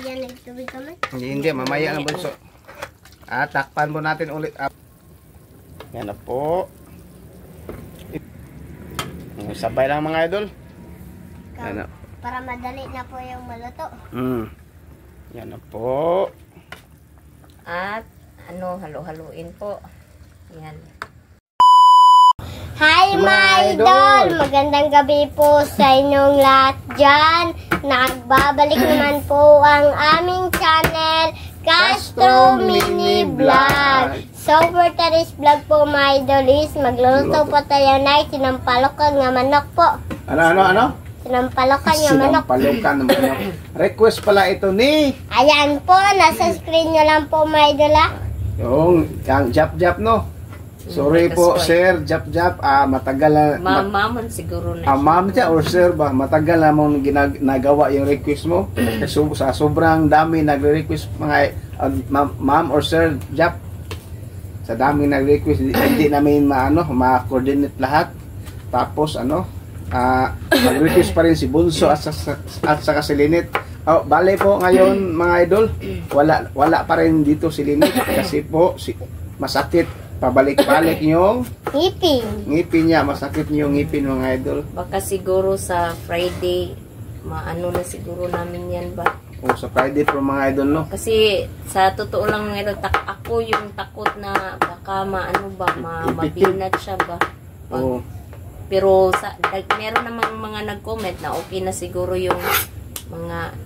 Ayan, nagtubig kami. Hindi, mamaya na bunso. Takpan po natin ulit. Yan na po. Sabay lang mga idol. Yan na. Para madali na po yung maluto. Yan na po. At halo-haluin po. Yan. Hi my idol! Magandang gabi po sa inyong lahat dyan. Nagbabalik naman po ang aming channel, Castro Mini Vlog. So for today's vlog po my idol is magluluto po tayo na sinampalokan nga manok po. Ano? Sinampalokan nga manok. Sinampalokan ng manok. Request pala ito ni... Ayan po, nasa screen nyo lang po my idol ha. Yung Jap-Jap no? Sorry po, sir, Jap-Jap, matagal na... Ma'am siguro na. Ma'am siya or sir ba, matagal na mong ginagawa yung request mo. Sa sobrang dami nagre-request mga ma'am or sir, Jap. Sa dami nagre-request, hindi namin ma-coordinate lahat. Tapos nag-request pa rin si Bunso at saka si Linit. Bale po ngayon mga idol, wala pa rin dito si Linit kasi po masakit. Pabalik-balik yung ngipin niya. Masakit yung ngipin mga idol. Baka siguro sa Friday, maano na siguro namin yan ba? Sa Friday po mga idol no? Kasi sa totoo lang mga idol, ako yung takot na baka mabinat siya ba? Pero meron namang mga nag-comment na okay na siguro yung mga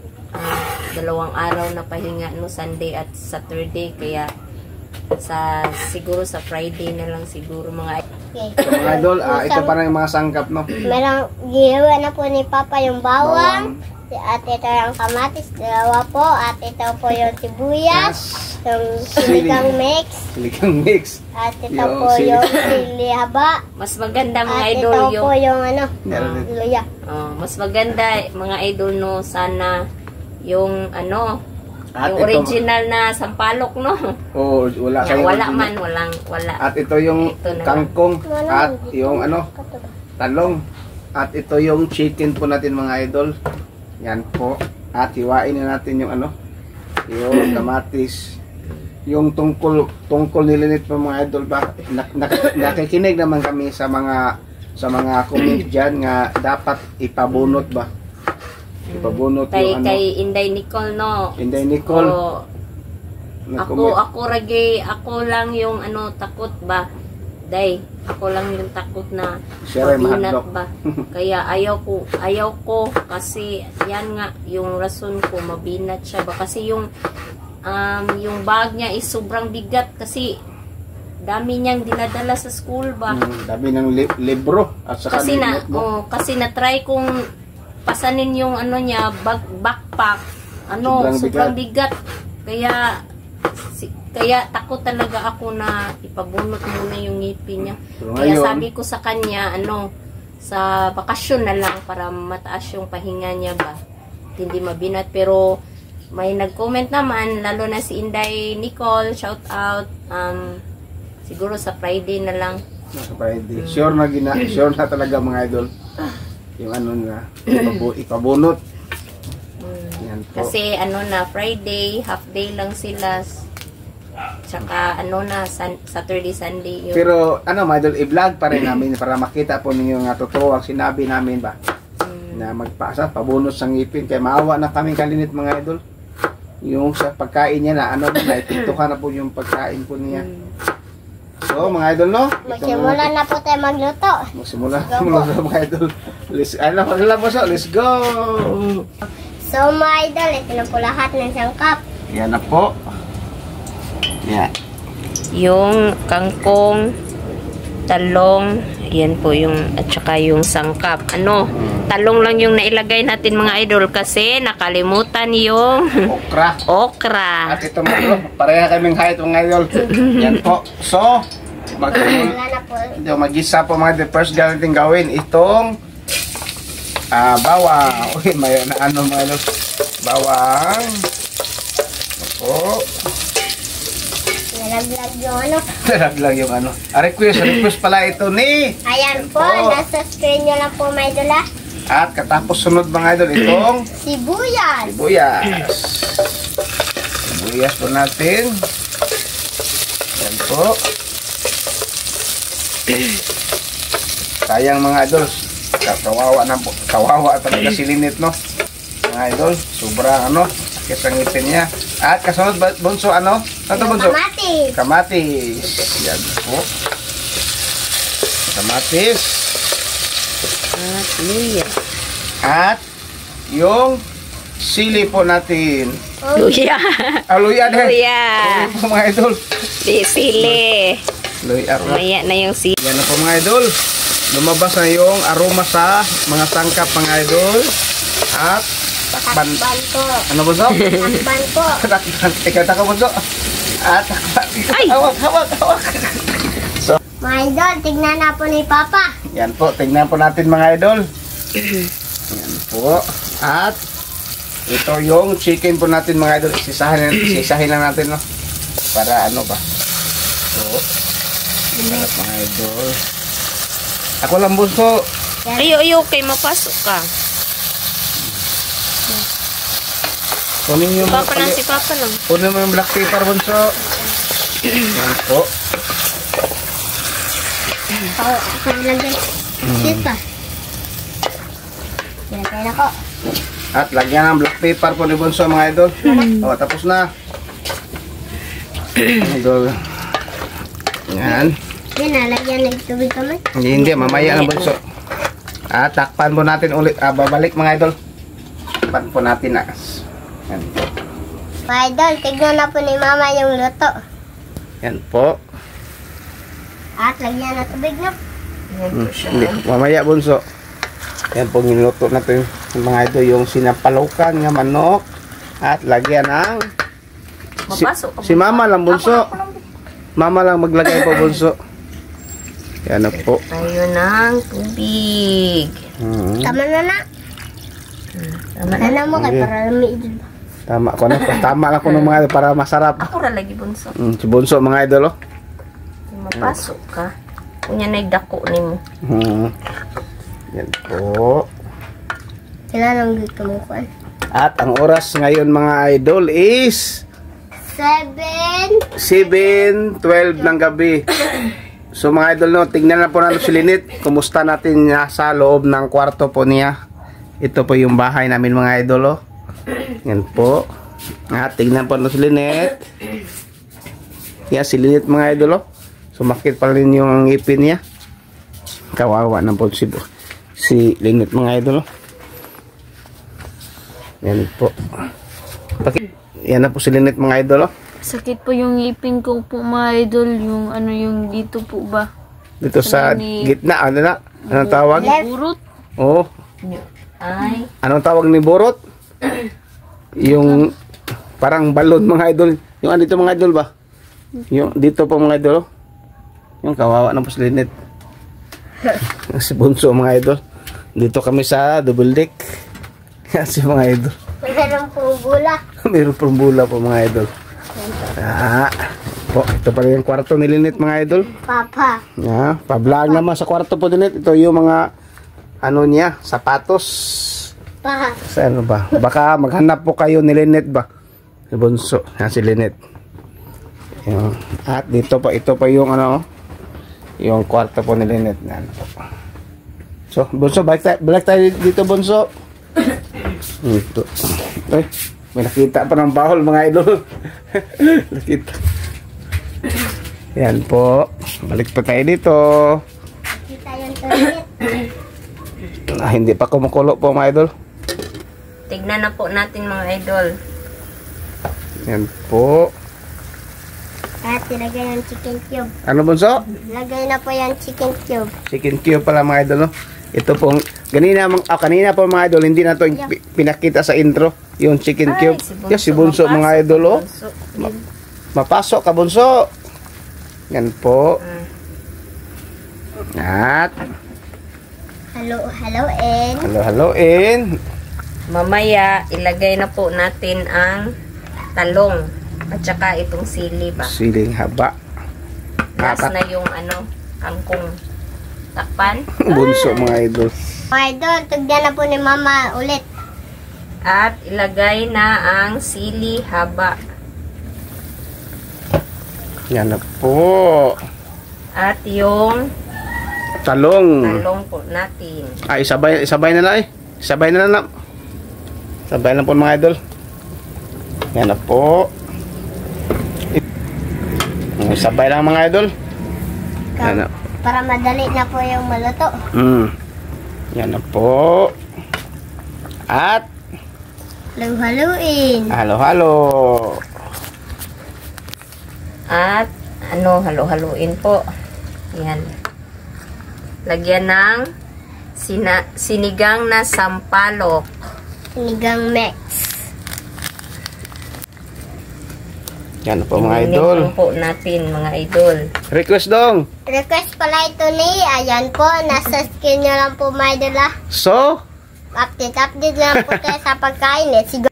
2 araw na pahinga no, Sunday at Saturday, kaya siguro sa Friday na lang siguro mga So mga idol, ito pa rin yung mga sangkap no. Merong giwa na po ni Papa yung bawang. At ito yung kamatis, 2 po. At ito po yung sibuyas, yung siligang mix. At ito po yung sili haba. Mas maganda mga idol at ito po yung luya. Mas maganda mga idol no, sana yung at yung original na sampalok no. Wala At ito yung kangkong at yung talong. At ito yung chicken po natin mga idol. Yan po. At hiwain na natin yung yung kamatis. Yung tungkol nilinit po mga idol ba. Nakikinig naman kami sa mga comment diyan nga dapat ipabunot ba. Ipabunot yung kay Inday Nicole no. Inday Nicole. Ako lang yung takot ba. Ako lang yung takot na mabinat ba. Kaya ayaw ko kasi yan nga yung rason ko, mabinat siya ba. Kasi yung bag niya is sobrang bigat kasi dami niyang dinadala sa school ba. Dami ng libro at saka kasi na-try kong pasanin yung niya, backpack. Sobrang bigat. Kaya takot talaga ako na ipabunot muna yung ngipin niya. Kaya sabi ko sa kanya, sa bakasyon na lang para mataas yung pahinga niya ba. Hindi mabinat. Pero may nag-comment naman, lalo na si Inday Nicole, shout out. Siguro sa Friday na lang. Sa Friday. Sure na talaga mga idol. Yung ipabunot. Yan po. Kasi Friday, half day lang sila. Tsaka Saturday, Sunday yun. Pero mga idol, i-vlog pa rin namin para makita po ninyo nga totoo ang sinabi namin ba. Na pabunot sa ngipin. Kaya maawa na kami kalinit mga idol. Yung sa pagkain niya na naipintukan na po yung pagkain po niya. So, mga idol, no? Magsimula na po tayo magluto. Magsimula mga idol. Let's go! So, mga idol, ito na po lahat ng sangkap. Yan na po. Yan. Yung kangkong, talong, yan po yung, at saka yung sangkap. Talong lang yung nailagay natin mga idol kasi nakalimutan yung okra. At ito mga idol, pareha kaming height mga idol. Yan po. So, mag-isa po mga idol. First natin gawin itong bawang. Uy, may mga idol. Bawang. Opo. Nalaglag yung request pala ito ni. Ayan po, nasa screen nyo lang po may dula. At katapos sunod mga idol itong sibuyas. sibuyas po natin. Yan po. Sayang mga idol. Kawawa na po. Kawawa talaga si Lynette, no? Mga idol, sobrang ano, sakit ang ngipin niya. At kasunod, bunso, ano? Ano to, bunso? Kamatis. Kamatis. Yan po. Kamatis. At luya. At yung sili po natin. Luya. Luya din. Luya. Luya po mga idol. Sili. Luya po. Maya na yung sili. Yan na po mga idol. Lumabas na yung aroma sa mga sangkap mga idol. At takban. Takban po. Ano po so? Takban po. Takban. Ikaw taka po so. At takban. Ay! Hawak, hawak, hawak. So, Mga idol, tignan na po ni Papa. yan po. Tingnan po natin mga idol. Yan po. At ito yung chicken po natin mga idol. Sisahin lang natin, no? Para ano ba? So, sarap mga idol. Ako lang bunso. Ayo, okay, mapasok ka. Kunin yung Papa lang, si Papa lang. kunin mo yung black pepper bunso. Yan po. Ako lang guys. Dito. Yan tayo na ko. At lagyan ng black pepper po ni bunso mga idol. O, tapos na. Idol. Yan. Yan na, lagyan ng tubig kami. Hindi, mamaya na bunso. At takpan po natin ulit. Babalik mga idol. Takpan po natin na. Yan po. Mga idol, tignan na po ni Mama yung luto. Yan po. At lagyan na tubig na. Hindi, mamaya bunso. Yan po niluto natin mga idol yung sinapalukan nga manok. At lagyan ng Mapasok ka. si Mama lang bunso. Mama lang maglagay po bunso. Yan na po. Tayo ng tubig. Tama na na. Tama na. Ano mo kay Okay. para lumiid. Tama ko na. Tama lang ko ng mga idol para masarap. Ako ra lagi bunso. Si bunso mga idol oh. Mapasok ka. Kunya na dako nimo. Yan po. Sila nang dito mo ko. At ang oras ngayon mga idol is 7:12 ng gabi. So mga idol no, tingnan na po natin si Lynette. Kumusta natin niya sa loob ng kwarto po niya. Ito po yung bahay namin mga idol oh. Yan po. At tingnan po natin si Lynette. Yan si Lynette mga idol oh. Sumakit pa rin yung ngipin niya. Kawawa na po si Lynette mga idol oh. Yan po. Yan na po si Lynette mga idol oh. Sakit po yung ngipin ko po mga idol, yung ano yung dito po ba? Dito sa gitna, ano na? Anong tawag? Burot? Oo. Ay. Anong tawag ni Borot? Yung parang balon mga idol. Yung andito mga idol ba? Yung dito po mga idol oh. Yung kawawa na po si Lynette. Si Bunso mga idol. Dito kami sa double deck. Kasi mga idol. Meron pong bula. Meron pong bula po mga idol. Po, ito pa rin yung kwarto ni Lynette mga idol. Papa. Pa-vlog naman sa kwarto po din. Ito yung mga ano niya, sapatos. Pa. Sa ano ba? Baka maghanap po kayo ni Lynette ba? Si Bunso. Yan si Lynette. Yung, at dito po, ito pa yung ano, yung kwarto po ni Lynette. Yan po. So, Bunso, balik tayo dito, Bunso. Ito. Ay, may nakita pa ng bahol mga idol. Nakita. Yan po. Balik pa tayo dito. Kita yung toilet. Hindi pa kumukulo po mga idol. Tignan na po natin mga idol. Yan po. At ilagay yung chicken cube. Ano Bunso? Lagay na po yung chicken cube. Chicken cube pala mga idol. No? Ito pong, kanina po mga idol, hindi na to pinakita sa intro. Yung chicken cube. Si Bunso mga idol. Oh. Mapasok ka Bunso. Yan po. At halo-haloin. Mamaya, ilagay na po natin ang talong. At saka itong sili ba? Siling haba. Last na yung ano, kangkong. Takpan. Bunso mga idol. Mga idol, tugyan na po ni Mama ulit. At ilagay na ang sili haba. Yan na po. At yung Talong. talong po natin. Ay, isabay na lang eh. Sabay na lang. Sabay lang po mga idol. Yan na po. Sabay lang mga idol. Yan na. Para madali na po yung maluto. Yan na po. At Halu-haluin. halo-halo. At halo-haluin po. Yan. Lagyan ng sinigang na sampalok. Sinigang mix. Yan na po mga idol. Ininom po natin mga idol. Request dong. Request pala ito ni, ayan po, nasa skin nyo lang po mga idol ah. So, Update lang po tayo sa pagkain eh. Siguro.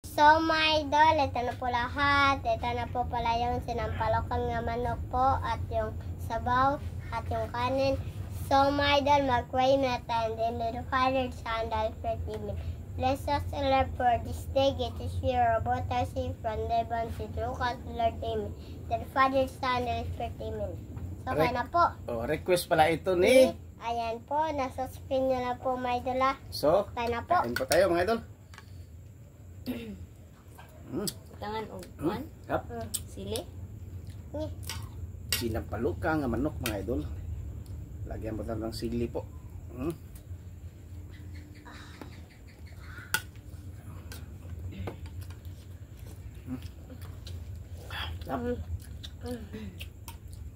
So my idol, ito na po lahat. Ito na po pala yung sinampalokan nga manok po at yung sabaw at yung kanin. So my idol, mag-pray na tayo in the Father, Son, and Holy Spirit. Bless us, Lord, for this day. Get us here about our sin from the bond to Lucas, Lord, Amen. The Father, Son, and Holy Spirit, Amen. So kaya na po. request pala ito ni. Ayan po, nasa screen nyo na po my idol ah. So, Kaya na po. kain po tayo mga idol. Tangan o kuan? Kap. Sili? Sinampaluka nga manok mga idol. Lagyan mo tayo ng sili po.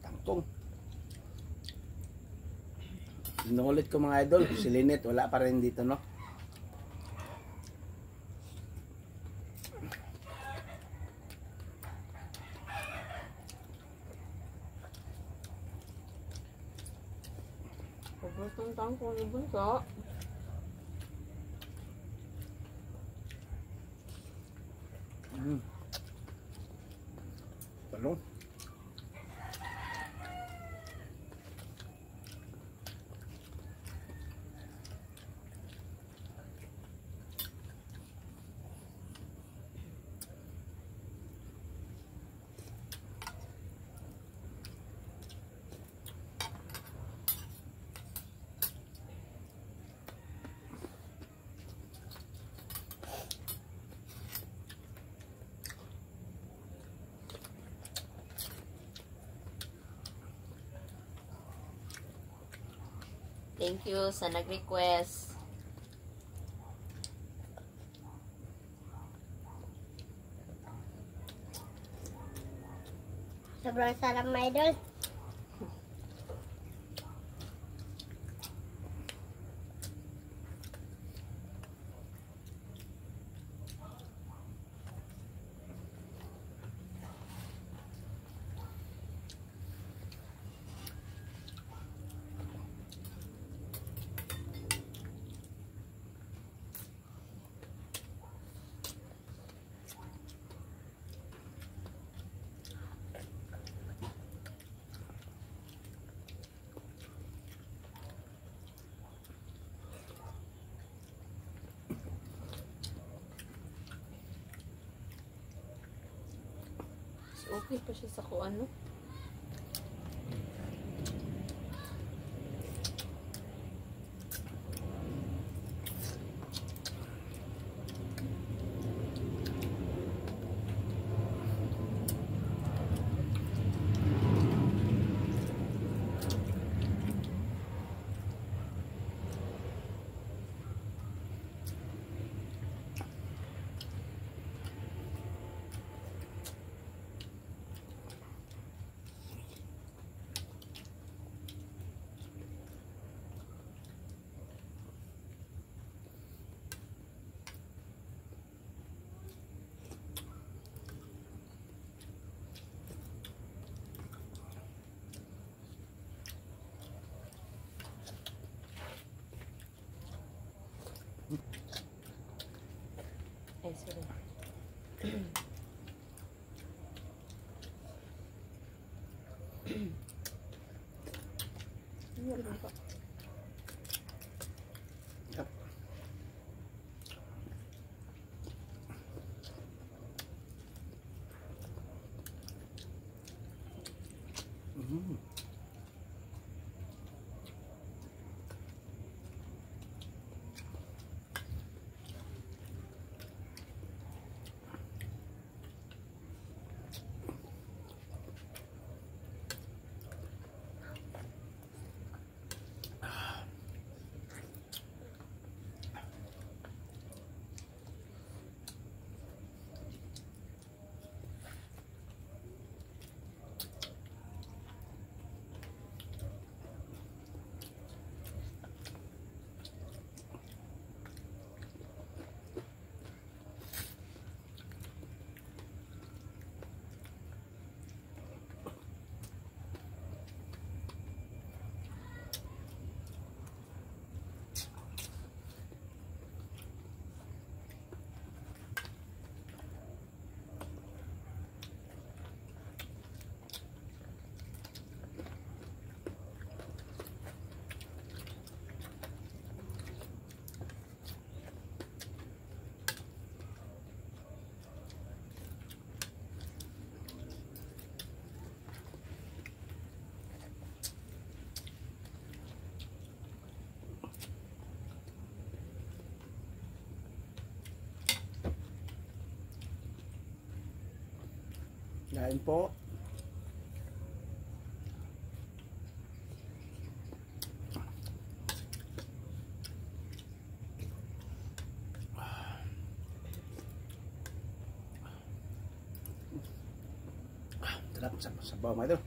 Tangkong. Inulit ko mga idol. Si Lynette wala pa rin dito no. Paborito tangkong ni Bunso. Talong. Thank you sa nag-request. Sobrang sarap mga idol. Okay pa siya sa kuan no? Ay, sorry. Yep. Kain po. Sarap sa sabaw mo ito.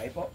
Bye po.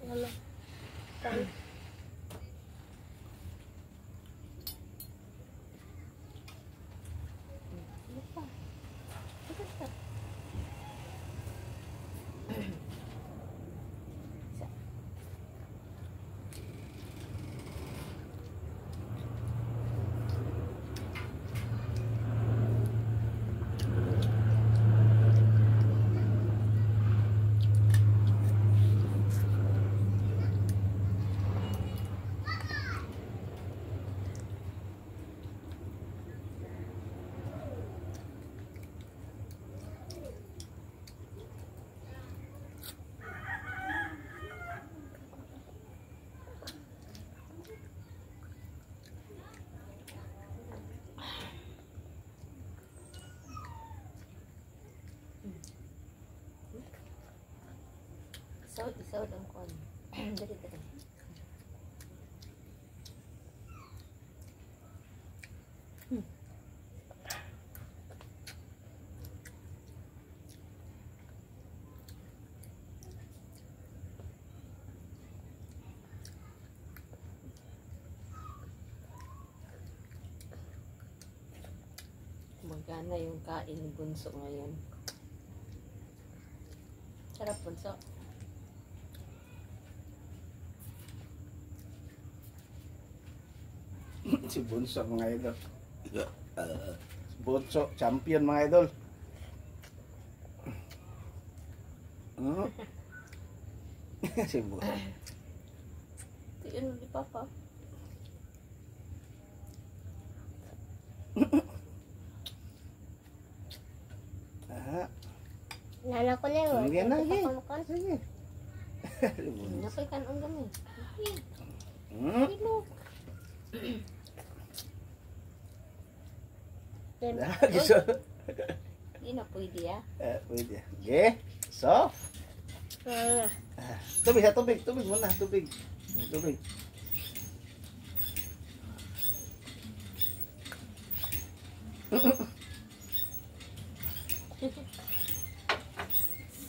Wala. Tayo. Isaw lang ko. Dali. Magana yung kain ni Bunso ngayon. Sarap, Bunso. Si Bunso mga idol. Bunso, champion mga idol. Si Bunso. Ito yun, di Papa. Nana ko na yun. Hindi na, sige. Pakamukan. Sige. Napay kanon kami. Lagi so. Hindi na pwede Pwede. Okay. So, tubig ha, tubig muna, tubig. Tubig.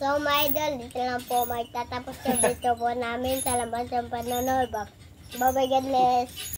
So, my idol, dito lang po magtatapos yung video po namin. Salamat sa panonood. Bye-bye, God bless.